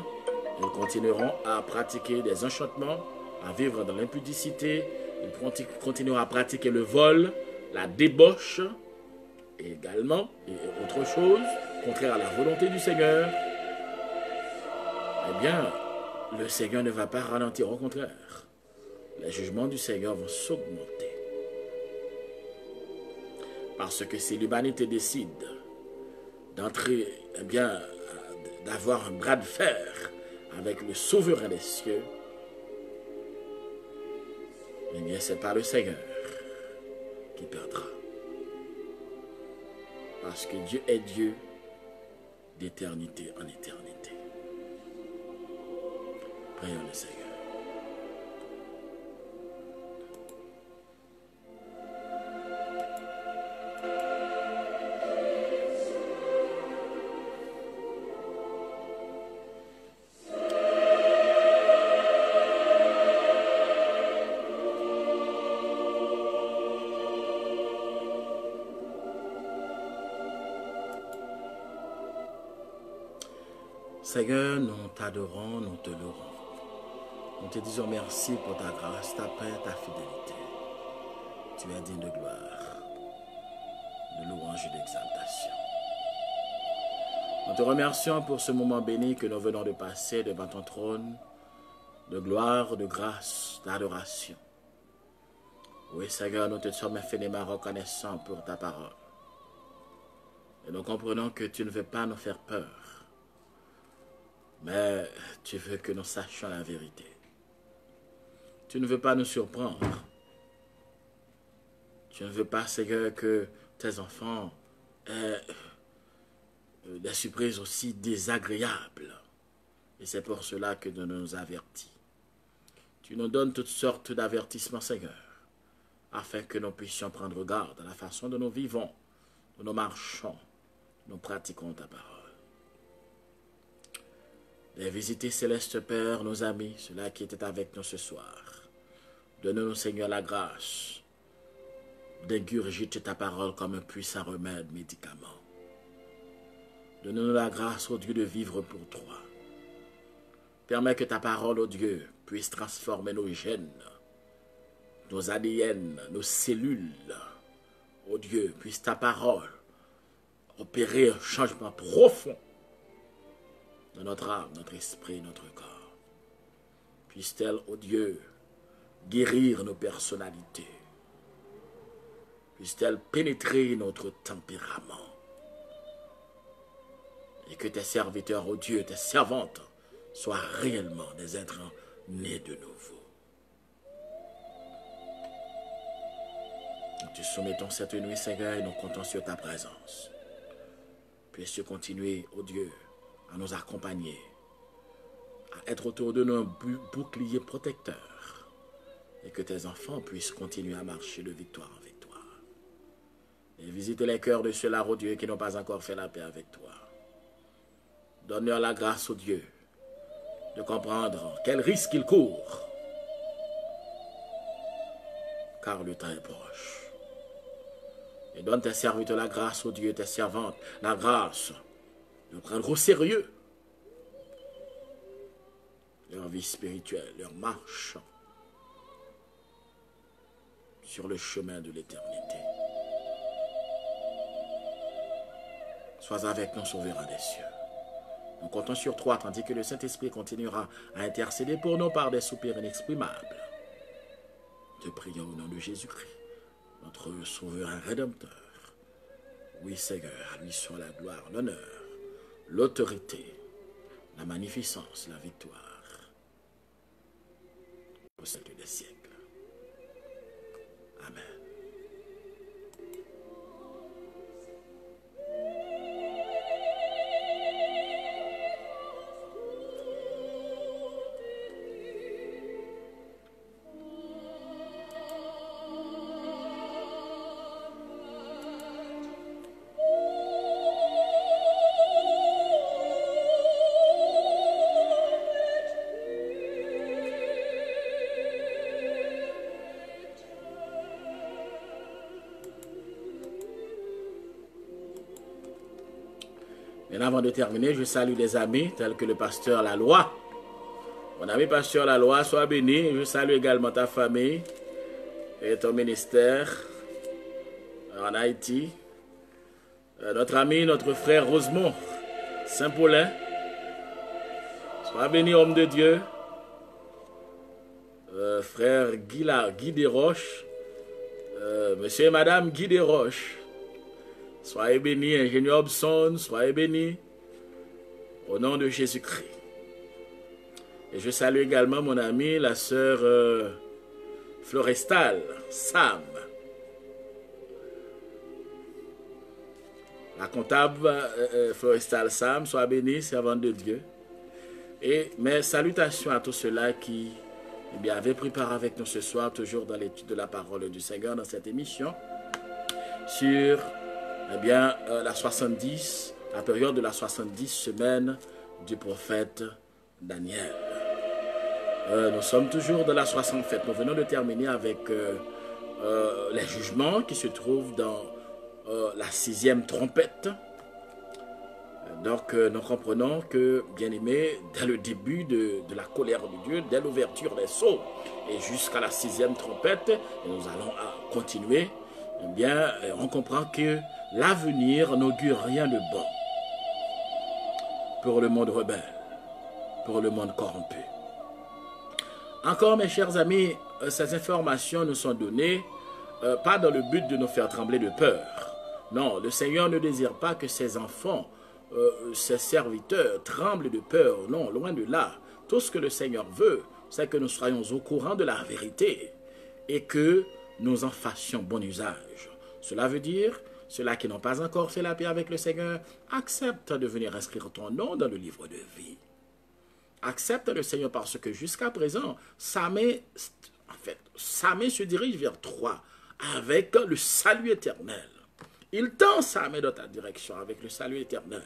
ils continueront à pratiquer des enchantements, à vivre dans l'impudicité, ils continueront à pratiquer le vol, la débauche, et également, et autre chose, contraire à la volonté du Seigneur. Eh bien, le Seigneur ne va pas ralentir, au contraire. Les jugements du Seigneur vont s'augmenter. Parce que si l'humanité décide d'entrer, eh bien, d'avoir un bras de fer avec le souverain des cieux, eh bien, ce n'est pas le Seigneur qui perdra. Parce que Dieu est Dieu d'éternité en éternité. Prions le Seigneur. Seigneur, nous t'adorons, nous te louons. Nous te disons merci pour ta grâce, ta paix, ta fidélité. Tu es digne de gloire, de louange et d'exaltation. Nous te remercions pour ce moment béni que nous venons de passer devant ton trône, de gloire, de grâce, d'adoration. Oui, Seigneur, nous te sommes infiniment reconnaissants pour ta parole. Et nous comprenons que tu ne veux pas nous faire peur, mais tu veux que nous sachions la vérité. Tu ne veux pas nous surprendre. Tu ne veux pas, Seigneur, que tes enfants aient des surprises aussi désagréables. Et c'est pour cela que tu nous avertis. Tu nous donnes toutes sortes d'avertissements, Seigneur, afin que nous puissions prendre garde à la façon dont nous vivons, dont nous marchons, nous pratiquons ta parole. Les visités célestes, Père, nos amis, ceux-là qui étaient avec nous ce soir. Donne-nous, Seigneur, la grâce d'ingurgiter ta parole comme un puissant remède, médicament. Donne-nous la grâce, ô Dieu, de vivre pour toi. Permets que ta parole, ô Dieu, puisse transformer nos gènes, nos ADN, nos cellules. Ô Dieu, puisse ta parole opérer un changement profond dans notre âme, notre esprit, notre corps. Puisse-t-elle, ô Dieu, guérir nos personnalités. Puisse-t-elle pénétrer notre tempérament. Et que tes serviteurs, ô Dieu, tes servantes, soient réellement des êtres nés de nouveau. Nous te soumettons cette nuit, Seigneur, et nous comptons sur ta présence. Puisses-tu continuer, ô Dieu, à nous accompagner, à être autour de nous un bouclier protecteur, et que tes enfants puissent continuer à marcher de victoire en victoire. Et visiter les cœurs de ceux-là, ô Dieu, qui n'ont pas encore fait la paix avec toi. Donne-leur la grâce, ô Dieu, de comprendre quel risque ils courent, car le temps est proche. Et donne tes serviteurs la grâce, ô Dieu, tes servantes, la grâce de prendre au sérieux leur vie spirituelle, leur marche sur le chemin de l'éternité. Sois avec nous, souverain des cieux. Nous comptons sur toi, tandis que le Saint-Esprit continuera à intercéder pour nous par des soupirs inexprimables. Te prions au nom de Jésus-Christ, notre souverain rédempteur, Oui, Seigneur, à lui soit la gloire, l'honneur, l'autorité, la magnificence, la victoire, au siècle des siècles. Amen. Et avant de terminer, je salue des amis tels que le pasteur Laloy. Mon ami pasteur Laloy, sois béni. Je salue également ta famille et ton ministère en Haïti. Notre ami, notre frère Rosemont Saint-Paulin. Sois béni, homme de Dieu. Frère Guy Desroches. Monsieur et madame Guy Desroches. Soyez bénis, ingénieur Hobson, soyez bénis, au nom de Jésus-Christ. Et je salue également mon amie, la sœur Florestal, Sam. La comptable Florestal Sam, sois bénie, servante de Dieu. Et mes salutations à tous ceux-là qui avaient pris part avec nous ce soir, toujours dans l'étude de la parole du Seigneur, dans cette émission, sur la période de la 70 semaines du prophète Daniel. Nous sommes toujours dans la 60 fête. Nous venons de terminer avec les jugements qui se trouvent dans la 6e trompette. Donc nous comprenons que, bien aimé, dès le début de la colère de Dieu, dès l'ouverture des sceaux et jusqu'à la 6e trompette, et nous allons continuer, on comprend que l'avenir n'augure rien de bon pour le monde rebelle, pour le monde corrompu. Encore, mes chers amis, ces informations nous sont données pas dans le but de nous faire trembler de peur. Non, le Seigneur ne désire pas que ses enfants, ses serviteurs tremblent de peur. Non, loin de là. Tout ce que le Seigneur veut, c'est que nous soyons au courant de la vérité et que nous en fassions bon usage. Cela veut dire, ceux-là qui n'ont pas encore fait la paix avec le Seigneur, accepte de venir inscrire ton nom dans le livre de vie. Accepte le Seigneur parce que jusqu'à présent, Samé se dirige vers toi avec le salut éternel. Il tend Samé dans ta direction avec le salut éternel.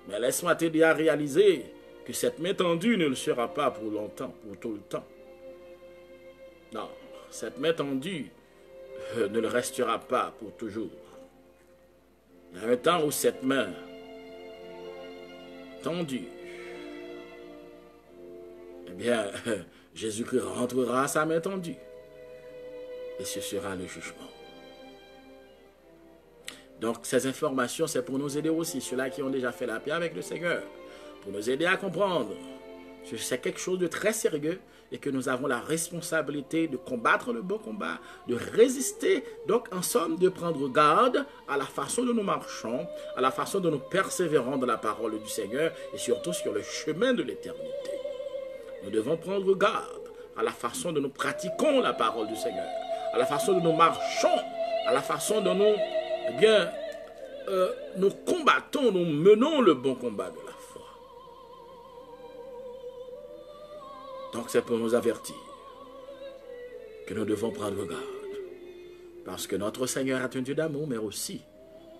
Mais laisse-moi t'aider à réaliser que cette main tendue ne le sera pas pour longtemps, pour tout le temps. Non, cette main tendue ne le restera pas pour toujours. Il y a un temps où cette main tendue, Jésus-Christ rentrera à sa main tendue. Et ce sera le jugement. Donc, ces informations, c'est pour nous aider aussi, ceux-là qui ont déjà fait la paix avec le Seigneur, pour nous aider à comprendre que c'est quelque chose de très sérieux et que nous avons la responsabilité de combattre le bon combat, de résister, donc en somme de prendre garde à la façon dont nous marchons, à la façon dont nous persévérons dans la parole du Seigneur et surtout sur le chemin de l'éternité. Nous devons prendre garde à la façon dont nous pratiquons la parole du Seigneur, à la façon dont nous marchons, à la façon dont nous, nous combattons, nous menons le bon combat de la foi. Donc c'est pour nous avertir que nous devons prendre garde. Parce que notre Seigneur est un Dieu d'amour, mais aussi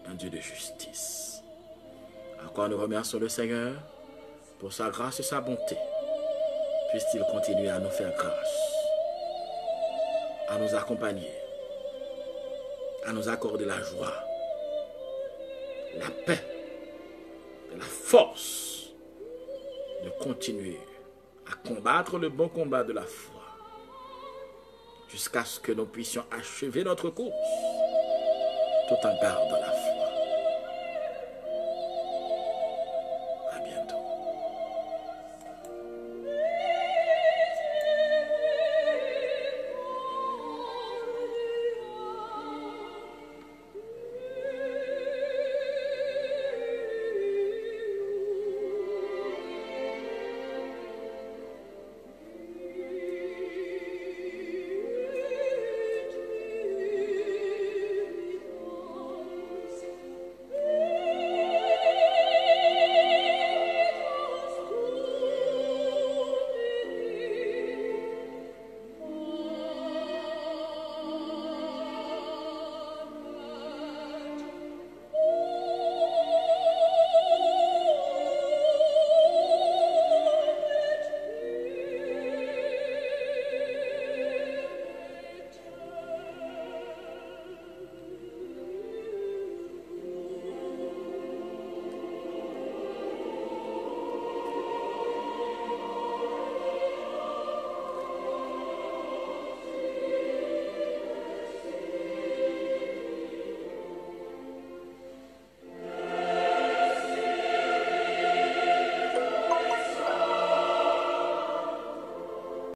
un Dieu de justice. Encore nous remercions le Seigneur pour sa grâce et sa bonté. Puisse-t-il continuer à nous faire grâce, à nous accompagner, à nous accorder la joie, la paix et la force de continuer à combattre le bon combat de la foi jusqu'à ce que nous puissions achever notre course tout en gardant la foi.